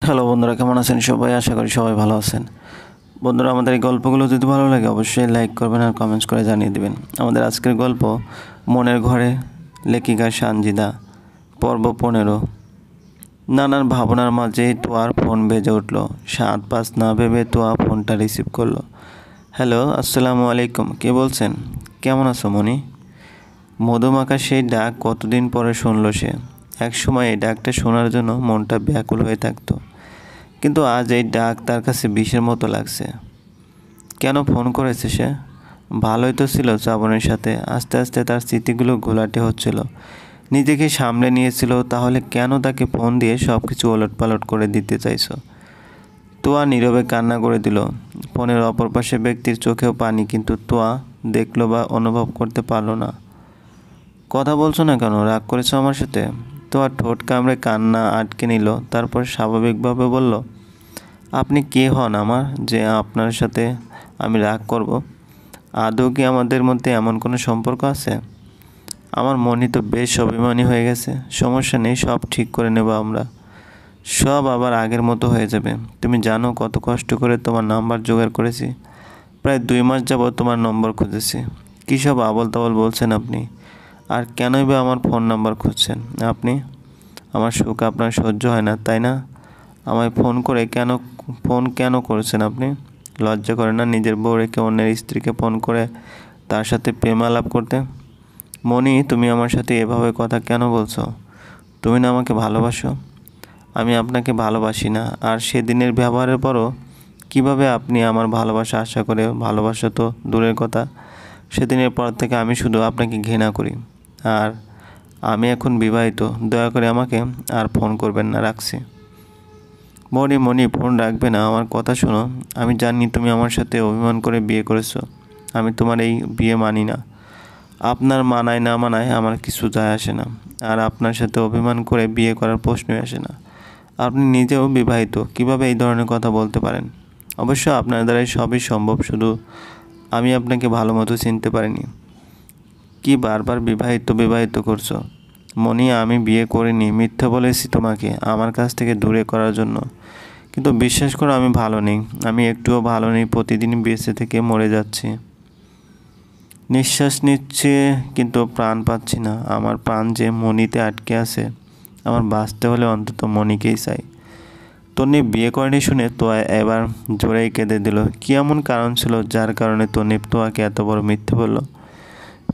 Hello বন্ধুরা, কেমন আছেন সবাই? আশা করি সবাই ভালো আছেন। বন্ধুরা, আমাদের এই গল্পগুলো যদি ভালো লাগে অবশ্যই লাইক করবেন আর কমেন্টস করে জানিয়ে দেবেন। আমাদের আজকের গল্প মনের ঘরে, লেখিকা সানজিদা, পর্ব 15। নানার ভাবনার মাঝেই তোয়ার ফোন বেজে উঠল। সাত পাঁচ না ভেবে তোয়া ফোনটা রিসিভ করলো। হ্যালো, আসসালামু আলাইকুম। কে বলছেন? কেমন আছো মনি? মধুমাখা সেই ডাক কতদিন পরে শুনল সে। একসময় এই ডাকটা শোনার জন্য মনটা ব্যাকুল হয়ে থাকতো, কিন্তু আজ এই ডাক তার কাছে বিষের মতো লাগছে। কেন ফোন করেছে সে? ভালোই তো ছিল শ্রাবণের সাথে। আস্তে আস্তে তার স্মৃতিগুলো ঘোলাটে হচ্ছিল। নিজেকে সামলে নিয়েছিল, তাহলে কেন তাকে ফোন দিয়ে সব কিছু ওলটপালট করে দিতে চাইছো? তোয়া নীরবে কান্না করে দিল। ফোনের অপর পাশে ব্যক্তির চোখেও পানি, কিন্তু তোয়া দেখলো বা অনুভব করতে পারলো না। কথা বলছো না কেন? রাগ করেছো আমার সাথে? তোয়া ঠোঁট কামড়ে কান্না আটকে নিল, তারপর স্বাভাবিকভাবে বলল, আপনি কে হন আমার যে আপনার সাথে আমি রাগ করব? আদৌ কি আমাদের মধ্যে এমন কোনো সম্পর্ক আছে? আমার মনই তো বেশ অভিমানী হয়ে গেছে। সমস্যা নেই, সব ঠিক করে নেব আমরা। সব আবার আগের মতো হয়ে যাবে। তুমি জানো কত কষ্ট করে তোমার নাম্বার জোগাড় করেছি। প্রায় 2 মাস যাবত তোমার নম্বর খুঁজেছি। কী সব আবল তাবল বলছেন আপনি? আর কেনই বা আমার ফোন নাম্বার খুঁজছেন আপনি? আমার সুখ আপনার সহ্য হয় না, তাই না? আমায় ফোন কেন করেছেন আপনি? লজ্জা করে না নিজের বউ রেখে অন্যের স্ত্রীকে ফোন করে তার সাথে প্রেম আলাপ করতে? মনি, তুমি আমার সাথে এভাবে কথা কেন বলছো? তুমি না আমাকে ভালোবাসো? আমি আপনাকে ভালোবাসি না। আর সেদিনের ব্যবহারের পরও কিভাবে আপনি আমার ভালোবাসা আশা করে? ভালোবাসা তো দূরের কথা, সেদিনের পর থেকে আমি শুধু আপনাকে ঘৃণা করি। আর আমি এখন বিবাহিত। দয়া করে আমাকে আর ফোন করবেন না, রাখছি। মনি মনি, ফোন রাখবে না, আমার কথা শোনো। আমি জানি তুমি আমার সাথে অভিমান করে বিয়ে করেছো। আমি তোমার এই বিয়ে মানি না। আপনার মানায় না মানায় আমার কিছু যায় আসে না। আর আপনার সাথে অভিমান করে বিয়ে করার প্রশ্নই আসে না। আপনি নিজেও বিবাহিত, কিভাবে এই ধরনের কথা বলতে পারেন? অবশ্য আপনার দ্বারাই সবই সম্ভব, শুধু আমি আপনাকে ভালো মতো চিনতে পারিনি। কি বারবার বিবাহিত বিবাহিত করছো? মনি, আমি বিয়ে করিনি। মিথ্যা বলেছি তোমাকে আমার কাছ থেকে দূরে করার জন্য। কিন্তু বিশ্বাস করো, আমি ভালো নেই। আমি একটুও ভালো নেই। প্রতিদিন বেঁচে থেকে মরে যাচ্ছি। নিঃশ্বাস নিচ্ছে কিন্তু প্রাণ পাচ্ছি না। আমার প্রাণ যে মনিতে আটকে আছে। আমার বাঁচতে হলে অন্তত মনিকেই চাই। তন্নি বিয়ে করেনি শুনে তোয়া এবার জোরেই কেঁদে দিল। কি এমন কারণ ছিল যার কারণে তন্নি তোয়াকে এত বড় মিথ্যে বলল?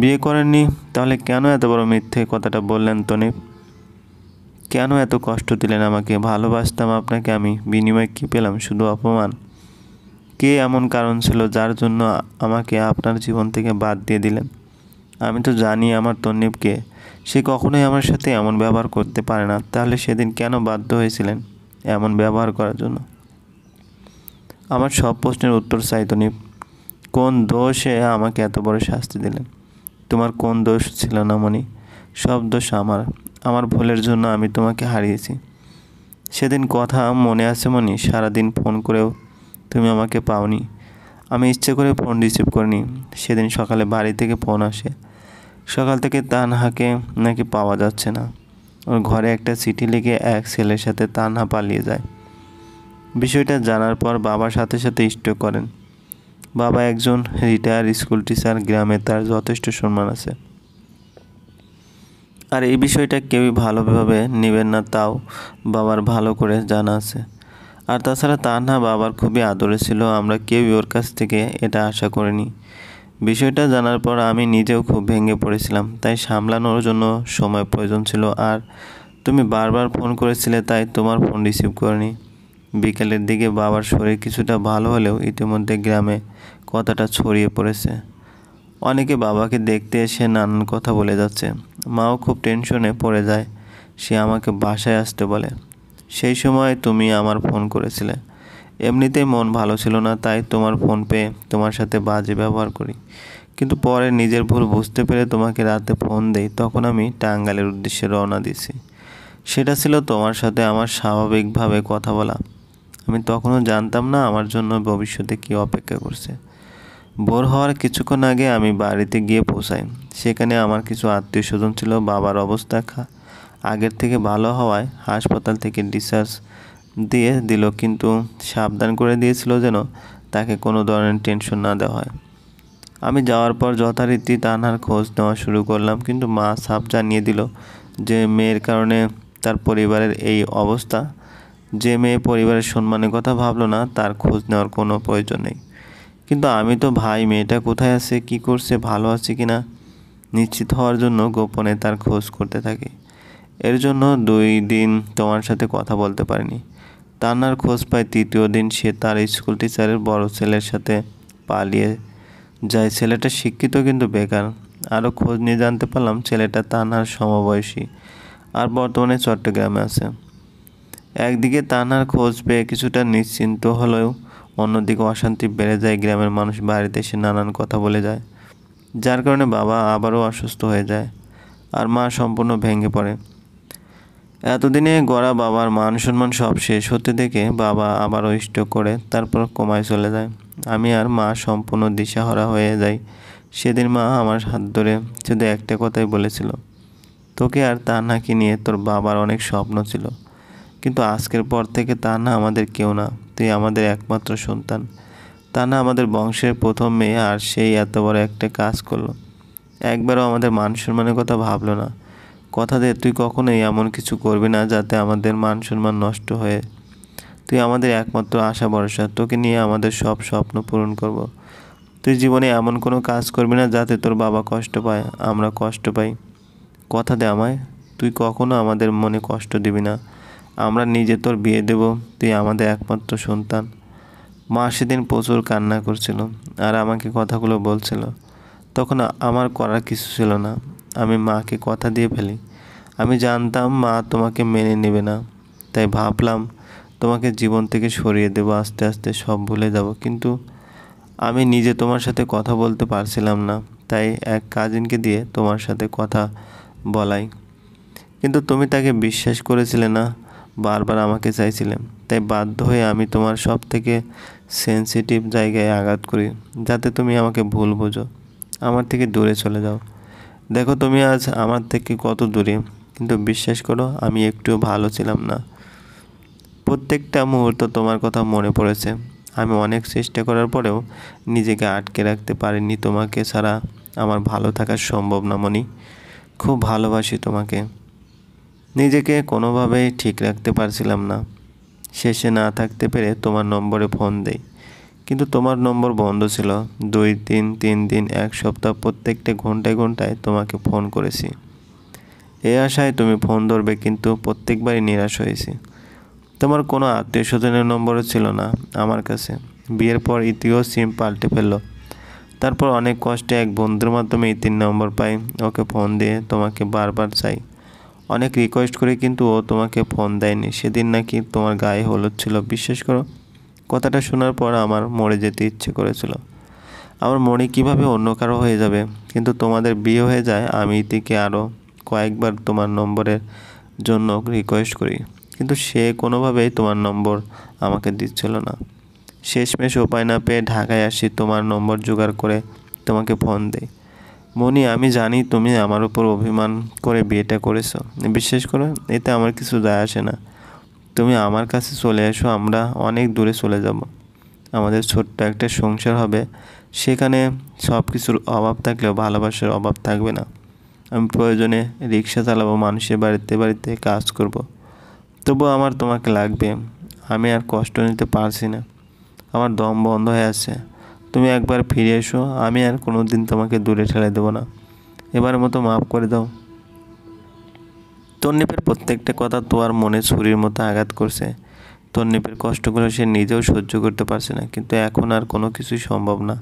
বিয়ে করেননি? তাহলে কেন এত বড় মিথ্যে কথাটা বললেন তনি? কেন এত কষ্ট দিলেন আমাকে? ভালোবাসতাম আপনাকে আমি, বিনিময়ে কী পেলাম? শুধু অপমান। কে এমন কারণ ছিল যার জন্য আমাকে আপনার জীবন থেকে বাদ দিয়ে দিলেন? আমি তো জানি আমার তন্নিবকে, সে কখনোই আমার সাথে এমন ব্যবহার করতে পারে না। তাহলে সেদিন কেন বাধ্য হয়েছিলেন এমন ব্যবহার করার জন্য? আমার সব প্রশ্নের উত্তর চাই তনিব। কোন দোষে আমাকে এত বড় শাস্তি দিলেন? তোমার কোন দোষ ছিল না মনি? সব দোষ আমার। আমার ভুলের জন্য আমি তোমাকে হারিয়েছি। সেদিন কথা মনে আছে মনি? সারাদিন ফোন করেও তুমি আমাকে পাওনি। আমি ইচ্ছে করে ফোন রিসিভ করিনি। সেদিন সকালে বাড়ি থেকে ফোন আসে, সকাল থেকে তানহাকে নাকি পাওয়া যাচ্ছে না। ওর ঘরে একটা চিঠি লিখে এক ছেলের সাথে তানহা পালিয়ে যায়। বিষয়টা জানার পর বাবার সাথে সাথে স্ট্রোক করেন। বাবা একজন রিটায়ার স্কুল টিচার, গ্রামে তার যথেষ্ট সম্মান আছে। আর এই বিষয়টা কেউই ভালোভাবে নেবেন না, তাও বাবার ভালো করে জানা আছে। আর তাছাড়া তানহা বাবার খুবই আদরে ছিল। আমরা কেউই ওর কাছ থেকে এটা আশা করিনি। বিষয়টা জানার পর আমি নিজেও খুব ভেঙে পড়েছিলাম, তাই সামলানোর জন্য সময় প্রয়োজন ছিল। আর তুমি বারবার ফোন করেছিলে, তাই তোমার ফোন রিসিভ করিনি। বিকেলের দিকে বাবার শরীর কিছুটা ভালো হলেও ইতিমধ্যে গ্রামে কথাটা ছড়িয়ে পড়েছে। অনেকে বাবাকে দেখতে এসে নানান কথা বলে যাচ্ছে। মাও খুব টেনশনে পড়ে যায়। সে আমাকে বাসায় আসতে বলে। সেই সময় তুমি আমার ফোন করেছিলে। এমনিতেই মন ভালো ছিল না, তাই তোমার ফোন পেয়ে তোমার সাথে বাজে ব্যবহার করি। কিন্তু পরে নিজের ভুল বুঝতে পেরে তোমাকে রাতে ফোন দেই। তখন আমি টাঙ্গাইলের উদ্দেশ্যে রওনা দিয়েছি। সেটা ছিল তোমার সাথে আমার স্বাভাবিকভাবে কথা বলা। আমি তখনও জানতাম না আমার জন্য ভবিষ্যতে কী অপেক্ষা করছে। ভোর হওয়ার কিছুক্ষণ আগে আমি বাড়িতে গিয়ে পৌঁছাই। সেখানে আমার কিছু আত্মীয় স্বজন ছিল। বাবার অবস্থা আগের থেকে ভালো হওয়ায় হাসপাতাল থেকে ডিসচার্জ দিয়ে দিল, কিন্তু সাবধান করে দিয়েছিল যেন তাকে কোনো ধরনের টেনশন না দেওয়া হয়। আমি যাওয়ার পর যথারীতি তানহার খোঁজ নেওয়া শুরু করলাম, কিন্তু মা সাফ জানিয়ে দিল যে মেয়ের কারণে তার পরিবারের এই অবস্থা। যে মেয়ে পরিবারের সম্মানের কথা ভাবলো না, তার খোঁজ নেওয়ার কোনো প্রয়োজন নেই। কিন্তু আমি তো ভাই, মেয়েটা কোথায় আছে, কি করছে, ভালো আছে কিনা নিশ্চিত হওয়ার জন্য গোপনে তার খোঁজ করতে থাকি। এর জন্য 2 দিন তোমার সাথে কথা বলতে পারিনি। তান্নার খোঁজ পায় 3য় দিন। সে তার স্কুল টিচারের বড় ছেলের সাথে পালিয়ে যায়। ছেলেটা শিক্ষিত কিন্তু বেকার। আরও খোঁজ নিয়ে জানতে পারলাম ছেলেটা তান্নার সমবয়সী আর বর্তমানে চট্টগ্রামে আছে। একদিকে তান্নার খোঁজ পেয়ে কিছুটা নিশ্চিন্ত হলেও অন্যদিকে অশান্তি বেড়ে যায়। গ্রামের মানুষ বাড়িতে এসে নানান কথা বলে যায়, যার কারণে বাবা আবারও অসুস্থ হয়ে যায় আর মা সম্পূর্ণ ভেঙে পড়ে। এতদিনে গড়া বাবার মান সম্মান সব শেষ হতে দেখে বাবা আবারও স্ট্রোক করে তারপর কোমায় চলে যায়। আমি আর মা সম্পূর্ণ দিশাহারা হয়ে যাই। সেদিন মা আমার হাত ধরে শুধু একটা কথাই বলেছিল, তোকে আর তান্নাকে নিয়ে তোর বাবার অনেক স্বপ্ন ছিল, কিন্তু আজকের পর থেকে তান্না আমাদের কেউ না, তুই আমাদের একমাত্র সন্তান। তান্না আমাদের বংশের প্রথম মেয়ে, আর সেই এত বড় একটা কাজ করলো, একবারও আমাদের মান সম্মানের কথা ভাবলো না। কথা দে তুই কখনোই এমন কিছু করবি না যাতে আমাদের মান সম্মান নষ্ট হয়ে। তুই আমাদের একমাত্র আশা ভরসা, তোকে নিয়ে আমাদের সব স্বপ্ন পূরণ করব। তুই জীবনে এমন কোনো কাজ করবি না যাতে তোর বাবা কষ্ট পায়, আমরা কষ্ট পাই। কথা দে আমায়, তুই কখনো আমাদের মনে কষ্ট দিবি না। আমরা নিজে তোর বিয়ে দেব, তুই আমাদের একমাত্র সন্তান। মা সেদিন প্রচুর কান্না করছিল আর আমাকে কথাগুলো বলছিল। তখন আমার করার কিছু ছিল না, আমি মাকে কথা দিয়ে ফেলি। আমি জানতাম মা তোমাকে মেনে নেবে না, তাই ভাবলাম তোমাকে জীবন থেকে সরিয়ে দেবো, আস্তে আস্তে সব ভুলে যাব। কিন্তু আমি নিজে তোমার সাথে কথা বলতে পারছিলাম না, তাই এক কাজিনকে দিয়ে তোমার সাথে কথা বলাই। কিন্তু তুমি তাকে বিশ্বাস করেছিলে না, বারবার আমাকে চাইছিলে, তাই বাধ্য হয়ে আমি তোমার সব থেকে সেনসিটিভ জায়গায় আঘাত করি, যাতে তুমি আমাকে ভুল বোঝো, আমার থেকে দূরে চলে যাও। দেখো তুমি আজ আমার থেকে কত দূরে, কিন্তু বিশ্বাস করো আমি একটুও ভালো ছিলাম না। প্রত্যেকটা মুহূর্ত তোমার কথা মনে পড়েছে। আমি অনেক চেষ্টা করার পরেও নিজেকে আটকে রাখতে পারিনি। তোমাকে ছাড়া আমার ভালো থাকা সম্ভব না মনি। খুব ভালোবাসি তোমাকে। নিজেকে কোনোভাবেই ঠিক রাখতে পারছিলাম না। শেষে না থাকতে পেরে তোমার নম্বরে ফোন দেই, কিন্তু তোমার নম্বর বন্ধ ছিল। 2 দিন, 3 দিন, 1 সপ্তাহ প্রত্যেকটা ঘন্টায় ঘন্টায় তোমাকে ফোন করেছি এই আশায় তুমি ফোন ধরবে, কিন্তু প্রত্যেকবারই নিরাশ হয়েছি। তোমার কোনো আত্মীয় স্বজনের নম্বরও ছিল না আমার কাছে। বিয়ের পর ইতিও সিম পাল্টে ফেললো। তারপর অনেক কষ্টে এক বন্ধুর মাধ্যমে ইতির নম্বর পাই। ওকে ফোন দিয়ে তোমাকে বারবার চাই, অনেক রিকোয়েস্ট করি, কিন্তু ও তোমাকে ফোন দেয়নি। সেদিন নাকি তোমার গায়ে হলুদ ছিল। বিশ্বাস করো, কথাটা শোনার পর আমার মরে যেতে ইচ্ছে করেছিল। আমার মনে কীভাবে অন্য কারো হয়ে যাবে, কিন্তু তোমাদের বিয়ে হয়ে যায়। আমি ইতিকে আরও কয়েকবার তোমার নম্বরের জন্য রিকোয়েস্ট করি, কিন্তু সে কোনোভাবেই তোমার নম্বর আমাকে দিচ্ছিল না। শেষমেশ উপায় না পেয়ে ঢাকায় আসি, তোমার নম্বর জোগাড় করে তোমাকে ফোন দেই। মনি, আমি জানি তুমি আমার উপর অভিমান করে বিয়েটা করেছো। বিশ্বাস করো, এতে আমার কিছু যায় আসে না। তুমি আমার কাছে চলে এসো, আমরা অনেক দূরে চলে যাব। আমাদের ছোট্ট একটা সংসার হবে, সেখানে সব কিছুর অভাব থাকলেও ভালোবাসার অভাব থাকবে না। আমি প্রয়োজনে রিক্সা চালাবো, মানুষের বাড়িতে বাড়িতে কাজ করব। তবুও আমার তোমাকে লাগবে। আমি আর কষ্ট নিতে পারছি না, আমার দম বন্ধ হয়ে আছে। তুমি একবার ফিরে এসো, আমি আর কোনো দিন তোমাকে দূরে ঠেলে দেবো না। এবারের মতো মাফ করে দাও। তন্নিপের প্রত্যেকটা কথা তোয়ার মনে ছুরির মতো আঘাত করছে। তন্নিপের কষ্টগুলো সে নিজেও সহ্য করতে পারছে না, কিন্তু এখন আর কোনো কিছুই সম্ভব না।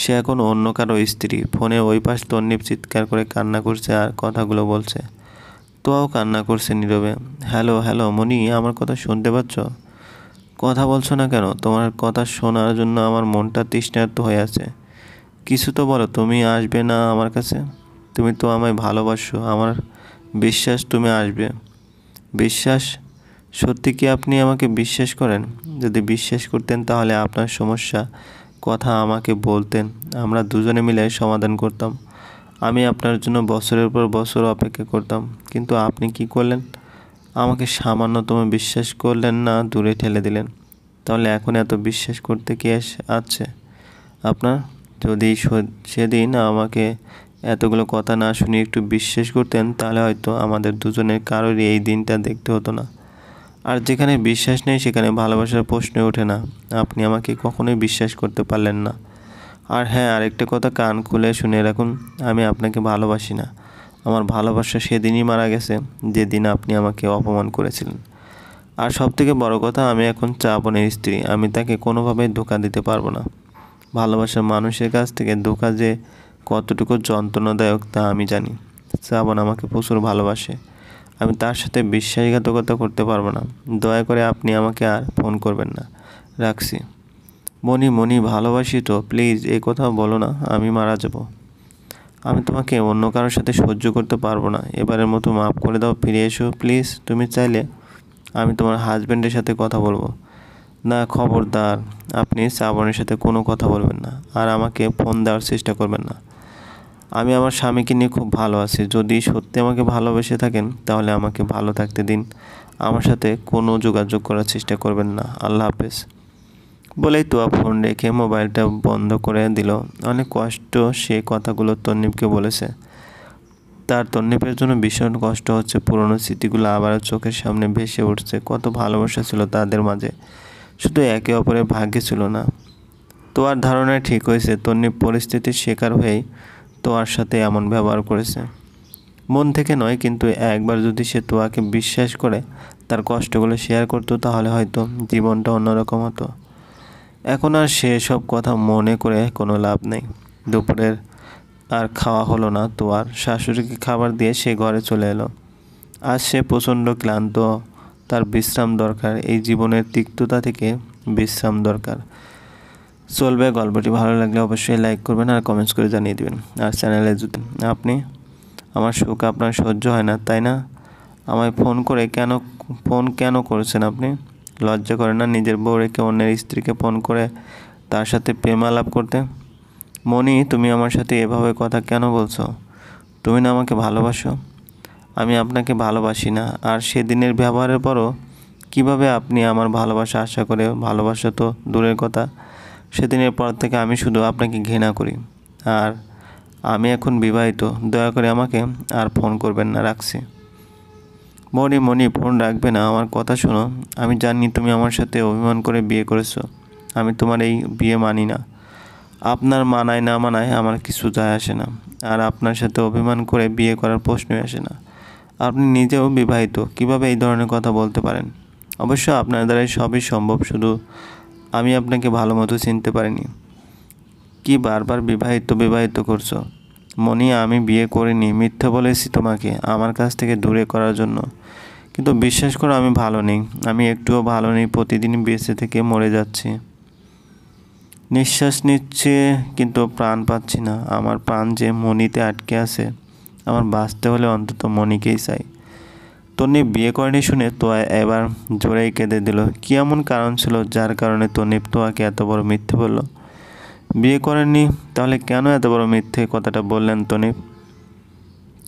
সে এখন অন্য কারো স্ত্রী। ফোনে ওই পাশ তন্নিপ চিৎকার করে কান্না করছে আর কথাগুলো বলছে। তোয়াও কান্না করছে নীরবে। হ্যালো হ্যালো মনি, আমার কথা শুনতে পাচ্ছ? কথা বলছো না কেন? তোমার কথা শোনার জন্য আমার মনটা তৃষ্ণার্ত হয়ে আছে। কিছু তো বলো, তুমি আসবে না আমার কাছে? তুমি তো আমায় ভালোবাসো, আমার বিশ্বাস তুমি আসবে। বিশ্বাস? সত্যি কি আপনি আমাকে বিশ্বাস করেন? যদি বিশ্বাস করতেন তাহলে আপনার সমস্যা কথা আমাকে বলতেন, আমরা দুজনে মিলে সমাধান করতাম। আমি আপনার জন্য বছরের পর বছর অপেক্ষা করতাম, কিন্তু আপনি কি করলেন? আমাকে সামান্যতম বিশ্বাস করলেন না, দূরে ঠেলে দিলেন। তাহলে এখন এত বিশ্বাস করতে কি আছে আপনার? যদি সেদিন আমাকে এতগুলো কথা না শুনিয়ে একটু বিশ্বাস করতেন, তাহলে হয়তো আমাদের দুজনের কারোরই এই দিনটা দেখতে হতো না। আর যেখানে বিশ্বাস নেই সেখানে ভালোবাসার প্রশ্নই ওঠে না। আপনি আমাকে কখনোই বিশ্বাস করতে পারলেন না। আর হ্যাঁ, আরেকটা কথা কান খুলে শুনে রাখুন, আমি আপনাকে ভালোবাসি না। আমার ভালোবাসা সেদিনই মারা গেছে যেদিন আপনি আমাকে অপমান করেছিলেন। আর সবথেকে বড় কথা, আমি এখন শ্রাবণের স্ত্রী। আমি তাকে কোনোভাবেই ধোঁকা দিতে পারবো না। ভালোবাসার মানুষের কাছ থেকে ধোঁকা যে কতটুকু যন্ত্রণাদায়ক তা আমি জানি। শ্রাবণ আমাকে প্রচুর ভালোবাসে। আমি তার সাথে বিশ্বাসঘাতকতা করতে পারবো না। দয়া করে আপনি আমাকে আর ফোন করবেন না। রাখছি। মনি ভালোবাসি তো, প্লিজ এই কথা বলো না, আমি মারা যাব। আমি তোমাকে অন্য কারোর সাথে সহ্য করতে পারবো না। এবারের মতো মাফ করে দাও, ফিরে এসো প্লিজ। তুমি চাইলে আমি তোমার হাজব্যান্ডের সাথে কথা বলবো। না, খবরদার, আপনি শ্রাবণের সাথে কোনো কথা বলবেন না, আর আমাকে ফোন দেওয়ার চেষ্টা করবেন না। আমি আমার স্বামীকে নিয়ে খুব ভালো আছি। যদি সত্যি আমাকে ভালোবেসে থাকেন তাহলে আমাকে ভালো থাকতে দিন। আমার সাথে কোনো যোগাযোগ করার চেষ্টা করবেন না। আল্লাহ হাফেজ। বলেই তোয়া ফোন রেখে মোবাইলটা বন্ধ করে দিল। অনেক কষ্ট সে কথাগুলো তন্নিপকে বলেছে। তার তন্নিপের জন্য ভীষণ কষ্ট হচ্ছে। পুরনো স্মৃতিগুলো আবারও চোখের সামনে ভেসে উঠছে। কত ভালোবাসা ছিল তাদের মাঝে, শুধু একে অপরের ভাগ্যে ছিল না। তোয়ার ধারণায় ঠিক হয়েছে, তন্নিপ পরিস্থিতির শিকার হয়েই তোয়ার সাথে এমন ব্যবহার করেছে। মন থেকে নয়, কিন্তু একবার যদি সে তোয়াকে বিশ্বাস করে তার কষ্টগুলো শেয়ার করতো, তাহলে হয়তো জীবনটা অন্যরকম হতো। এখন আর সে সব কথা মনে করে কোনো লাভ নেই। দুপুরের আর খাওয়া হলো না তোয়ার। শাশুড়িকে খাবার দিয়ে সে ঘরে চলে এলো। আজ সে প্রচণ্ড ক্লান্ত। তার বিশ্রাম দরকার। এই জীবনের তিক্ততা থেকে বিশ্রাম দরকার। চলবে। গল্পটি ভালো লাগলে অবশ্যই লাইক করবেন আর কমেন্টস করে জানিয়ে দেবেন। আর চ্যানেলে যদি আপনি আমার সুখ আপনার সহ্য হয় না, তাই না? আমায় ফোন কেন করেছেন আপনি? লজ্জা করে না নিজের বউ রেখে অন্যের স্ত্রীকে ফোন করে তার সাথে প্রেম আলাপ করতে? মনি, তুমি আমার সাথে এভাবে কথা কেন বলছো? তুমি না আমাকে ভালোবাসো? আমি আপনাকে ভালোবাসি না। আর সেদিনের ব্যবহারের পরও কিভাবে আপনি আমার ভালোবাসা আশা করে? ভালোবাসা তো দূরের কথা, সেদিনের পর থেকে আমি শুধু আপনাকে ঘৃণা করি। আর আমি এখন বিবাহিত। দয়া করে আমাকে আর ফোন করবেন না। রাখছি। মনি, ফোন রাখবে না, আমার কথা শোনো। আমি জানি তুমি আমার সাথে অভিমান করে বিয়ে করেছো। আমি তোমার এই বিয়ে মানি না। আপনার মানায় না মানায় আমার কিছু যায় আসে না। আর আপনার সাথে অভিমান করে বিয়ে করার প্রশ্নই আসে না। আপনি নিজেও বিবাহিত, কিভাবে এই ধরনের কথা বলতে পারেন? অবশ্য আপনার দ্বারাই সবই সম্ভব, শুধু আমি আপনাকে ভালো মতো চিনতে পারিনি। কি বারবার বিবাহিত করছো? মনি, আমি বিয়ে করিনি। মিথ্যা বলেছি তোমাকে আমার কাছ থেকে দূরে করার জন্য। কিন্তু বিশ্বাস করো, আমি ভালো নেই। আমি একটুও ভালো নেই। প্রতিদিন বেঁচে থেকে মরে যাচ্ছি। নিঃশ্বাস নিচ্ছে কিন্তু প্রাণ পাচ্ছি না। আমার প্রাণ যে মনিতে আটকে আছে। আমার বাঁচতে হলে অন্তত মনিকেই চাই। তন্নিপ বিয়ে করেনি শুনে তোয়া এবার জোরেই কেঁদে দিল। কি এমন কারণ ছিল যার কারণে তন্নিপ তোয়াকে এত বড় মিথ্যে বলল? বিয়ে করেননি? তাহলে কেন এত বড় মিথ্যে কথাটা বললেন তন্নিপ?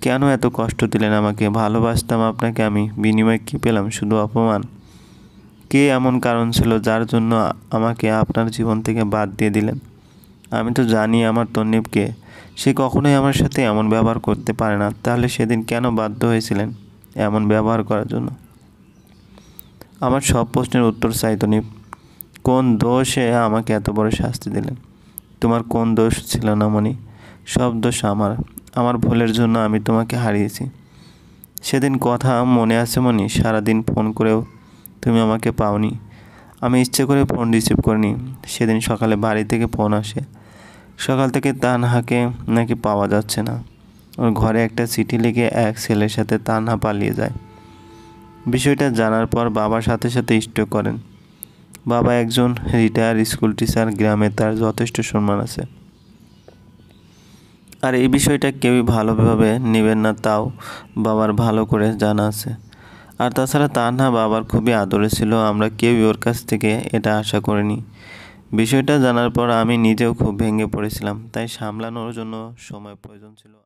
কেন এত কষ্ট দিলেন আমাকে? ভালোবাসতাম আপনাকে আমি, বিনিময়ে কী পেলাম? শুধু অপমান। কে এমন কারণ ছিল যার জন্য আমাকে আপনার জীবন থেকে বাদ দিয়ে দিলেন? আমি তো জানি আমার তন্নিপকে, সে কখনোই আমার সাথে এমন ব্যবহার করতে পারে না। তাহলে সেদিন কেন বাধ্য হয়েছিলেন এমন ব্যবহার করার জন্য? আমার সব প্রশ্নের উত্তর চাই তন্নিপ। কোন দোষে আমাকে এত বড় শাস্তি দিলেন? তোমার কোন দোষ ছিল না মনি? সব দোষ আমার। আমার ভুলের জন্য আমি তোমাকে হারিয়েছি। সেদিন কথা মনে আছে মনি? সারাদিন ফোন করেও তুমি আমাকে পাওনি। আমি ইচ্ছে করে ফোন রিসিভ করিনি। সেদিন সকালে বাড়ি থেকে ফোন আসে। সকাল থেকে তানহাকে নাকি পাওয়া যাচ্ছে না। ওর ঘরে একটা চিঠি লিখে এক ছেলের সাথে তানহা পালিয়ে যায়। বিষয়টা জানার পর বাবার সাথে সাথে স্ট্রোক করেন। বাবা একজন রিটায়ার স্কুল টিচার। গ্রামে তার যথেষ্ট সম্মান আছে। আর এই বিষয়টা কেউই ভালোভাবে নেবেন না, তাও বাবার ভালো করে জানা আছে। আর তাছাড়া তানহা বাবার খুবই আদরে ছিল। আমরা কেউই ওর কাছ থেকে এটা আশা করিনি। বিষয়টা জানার পর আমি নিজেও খুব ভেঙে পড়েছিলাম। তাই সামলানোর জন্য সময় প্রয়োজন ছিল।